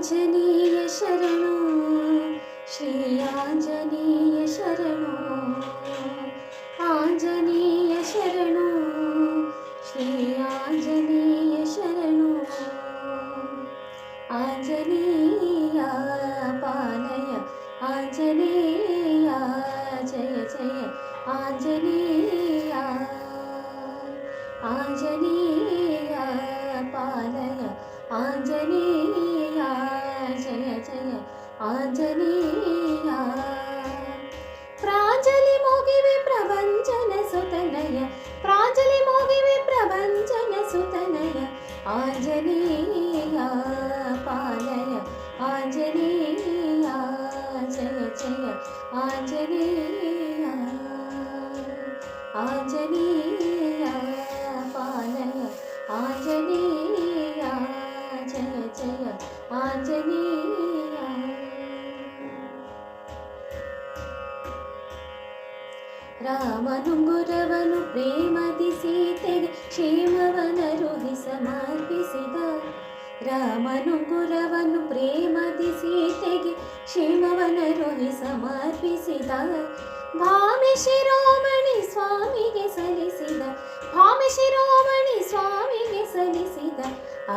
ಆಂಜನೇಯ ಶರಣು ಶ್ರೀ ಆಂಜನೇಯ ಶರಣು ಆಂಜನೇಯ ಶರಣು ಶ್ರೀ ಆಂಜನೇಯ ಶರಣು ಆಂಜನೇಯ ಪಾಲಯ ಆಂಜನೇಯ ಜಯ ಜಯ ಆಂಜನೇಯ ಆಂಜನೇಯ ಪಾಲಯ ಆಂಜನೇಯ ಜಯ ಜಯ ಆಂಜನೇಯ ಪ್ರಾಂಜಲಿ ಮೋಗಿವೆ ಪ್ರಭಂಜನ ಸುತನಯ ಪ್ರಾಂಜಲಿ ಮೋಗಿವೆ ಪ್ರಭಂಜನ ಸುತನಯ ಆಂಜನೇಯ ಪಾಲಯ ಆಂಜನೇಯ ಜಯ ಜಯ ಆಂಜನೇಯ ಆಂಜನೇಯ ಪಾಲಯ ಆಂಜನೇಯ ಜಯ ಜಯ ಆಂಜನೇಯ ರಾಮನುಂಗುರವನು ಪ್ರೇಮದಿ ಸೀತೆಗೆ ಕ್ಷೇಮವನರುಹಿ ಸಮರ್ಪಿಸಿದ ರಾಮನುಂಗುರವನು ಪ್ರೇಮದಿ ಸೀತೆಗೆ ಕ್ಷೇಮವನರುಹಿ ಸಮರ್ಪಿಸಿದ ಭಾಮೆ ಶಿರೋಮಣಿ ಸ್ವಾಮಿಗೆ ಸಲ್ಲಿಸಿದ ಭಾಮೆ ಶಿರೋಮಣಿ ಸ್ವಾಮಿಗೆ ಸಲ್ಲಿಸಿದ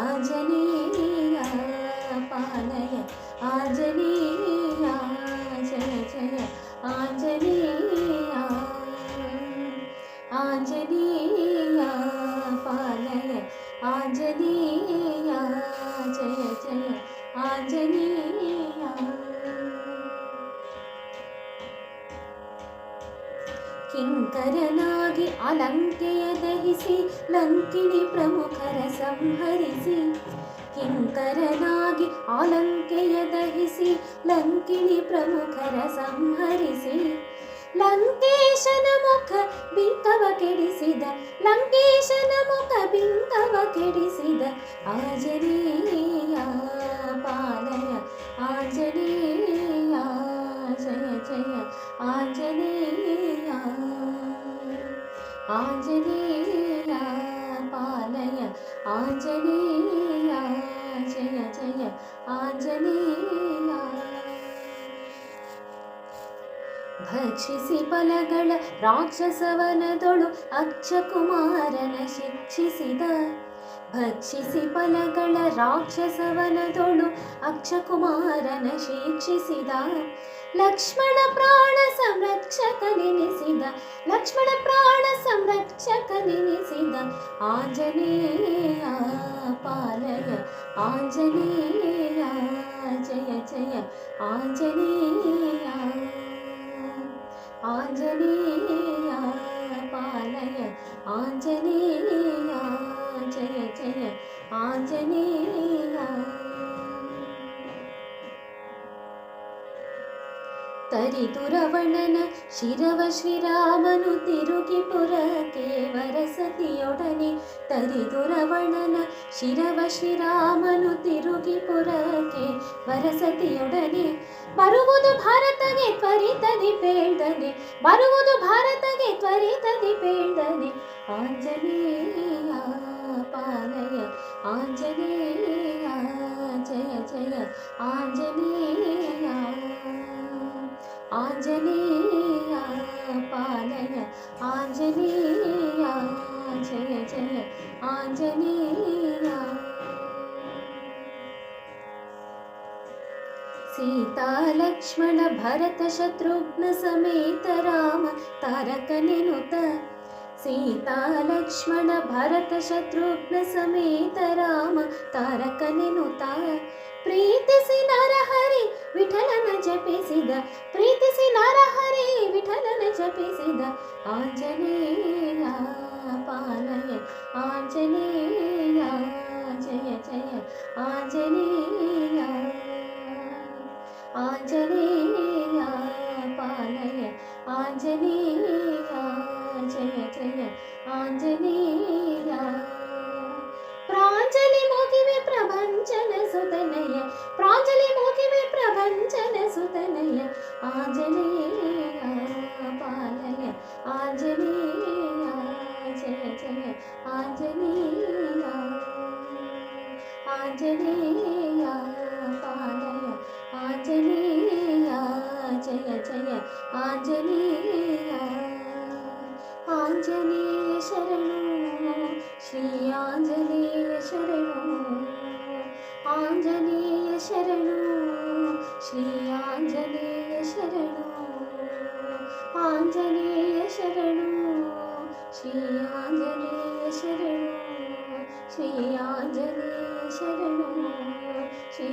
ಆಂಜನೇಯ ಪಾಲಯ ಆಂಜನೇಯ ಜಯ ಜಯ ಆಂಜನೇಯ ಆಂಜನೇಯ ಪಾಲಯ ಆಂಜನೇಯ ಜಯ ಜಯ ಆಂಜನೇಯ ಕಿಂಕರನಾಗಿ ಅಲಂಕೆಯ ದಹಿಸಿ ಲಂಕಿಣಿ ಪ್ರಮುಖರ ಸಂಹರಿಸಿ ಕಿಂಕರನಾಗಿ ಅಲಂಕೆಯ ದಹಿಸಿ ಲಂಕಿಣಿ ಪ್ರಮುಖರ ಸಂಹರಿಸಿ ಲಂಕೇಶನ ಮುಖ ಬಿಂಕವ ಕೆಡಿಸಿದ ಲಂಕೇಶನ ಮುಖ ಬಿಂಕವ ಕೆಡಿಸಿದ ಆಂಜನೇಯ ಪಾಲಯ ಆಂಜನೇಯ ಜಯ ಜಯ ಆಂಜನೇಯ ಆಂಜನೇಯ ಪಾಲಯ ಆಂಜನೇಯ ಜಯ ಜಯ ಆಂಜನೇಯ ಭಕ್ಷಿಸಿ ಫಲಗಳ ರಾಕ್ಷಸವನದೊಳು ಅಕ್ಷಕುಮಾರನ ಶಿಕ್ಷಿಸಿದ ಭಕ್ಷಿಸಿ ಫಲಗಳ ರಾಕ್ಷಸವನದೊಳು ಅಕ್ಷಕುಮಾರನ ಶಿಕ್ಷಿಸಿದ ಲಕ್ಷ್ಮಣ ಪ್ರಾಣ ಸಂರಕ್ಷಕನೆನಿಸಿದ ಲಕ್ಷ್ಮಣ ಪ್ರಾಣ ಸಂರಕ್ಷಕನೆನಿಸಿದ ಆಂಜನೇಯ ಪಾಲಯ ಆಂಜನೇಯ ಜಯ ಜಯ ಆಂಜನೇಯ ಆಂಜನೇಯ ಪಾಲಯ ಆಂಜನೇಯ ಜಯ ಜಯ ಆಂಜನೇಯ ತರಿದು ರವಣನ ಶಿರವ ಶ್ರೀರಾಮನು ತಿರುಗಿ ಪುರಕ್ಕೆ ವರಸತಿಯೊಡನೆ ತರಿದು ರವಣನ ಶಿರವ ಶ್ರೀರಾಮನು ತಿರುಗಿ ಪುರಕ್ಕೆ ವರಸತಿಯೊಡನೆ ಬರುವುದು ಭಾರತಗೆ ತ್ವರಿತದಿ ಬೇಳ್ದನೆ ಬರುವುದು ಭಾರತಗೆ ತ್ವರಿತದಿ ಬೇಳ್ದನೆ ಆಂಜನೇಯ ಪಾಲಯ ಆಂಜನೇಯ ಜಯ ಜಯ ಆಂಜನೇಯ ಆಂಜನೇಯ ಪಾಲಯ ಆಂಜನೇಯ ಜಯ ಜಯ ಆಂಜನೇಯ ಸೀತಾ ಲಕ್ಷ್ಮಣ ಭರತ ಶತ್ರುಘ್ನ ಸಮೇತ ರಾಮ ತಾರಕನೆನುತ ಸೀತಾ ಲಕ್ಷ್ಮಣ ಭರತ ಶತ್ರುಘ್ನ ಸಮೇತ ರಾಮ ತಾರಕನೆನುತ ಪ್ರೀತಿಸಿ ನರಹರಿ ವಿಠಲನ ಜಪಿಸಿದ ಪ್ರೀತಿಸಿ ನರಹರಿ ವಿಠಲನ ಜಪಿಸಿದ ಆಂಜನೇಯ ಪಾಲಯ ಆಂಜನೇಯ ಜಯ ಜಯ ಆಂಜನೇಯ ಆಂಜನೇಯ ಪಾಲಯ ಆಂಜನೇಯ ಜಯ ಜಯ ಆಂಜನೇಯ ಪ್ರಾಂಜಲಿ ಮೋಗಿವೆ ಪ್ರಭಂಜನ ಸುತನಯ ಪ್ರಾಂಜಲಿ ಮೋಗಿವೆ ಪ್ರಭಂಜನ ಸುತನಯ ಆಂಜನೇಯ ಪಾಲಯ ಆಂಜನೇಯ ಜಯ ಜಯ ಆಂಜನೇಯ ಆಂಜನೇಯ ಪಾಲಯ ಆಂಜನೇಯ ಜಯ ಜಯ ಆಂಜನೇಯ ಆಂಜನೇಯ ಶರಣು ಶ್ರೀ ಆಂಜನೇಯ ಶರಣು ಆಂಜನೇಯ ಶರಣು ಶ್ರೀ ಆಂಜನೇಯ ಶರಣು ಆಂಜನೇಯ ಶರಣು ಶ್ರೀ ಆಂಜನೇಯ ಶರಣು ಶ್ರೀ ಆಂಜನೇಯ ಶರಣು ಶ್ರೀ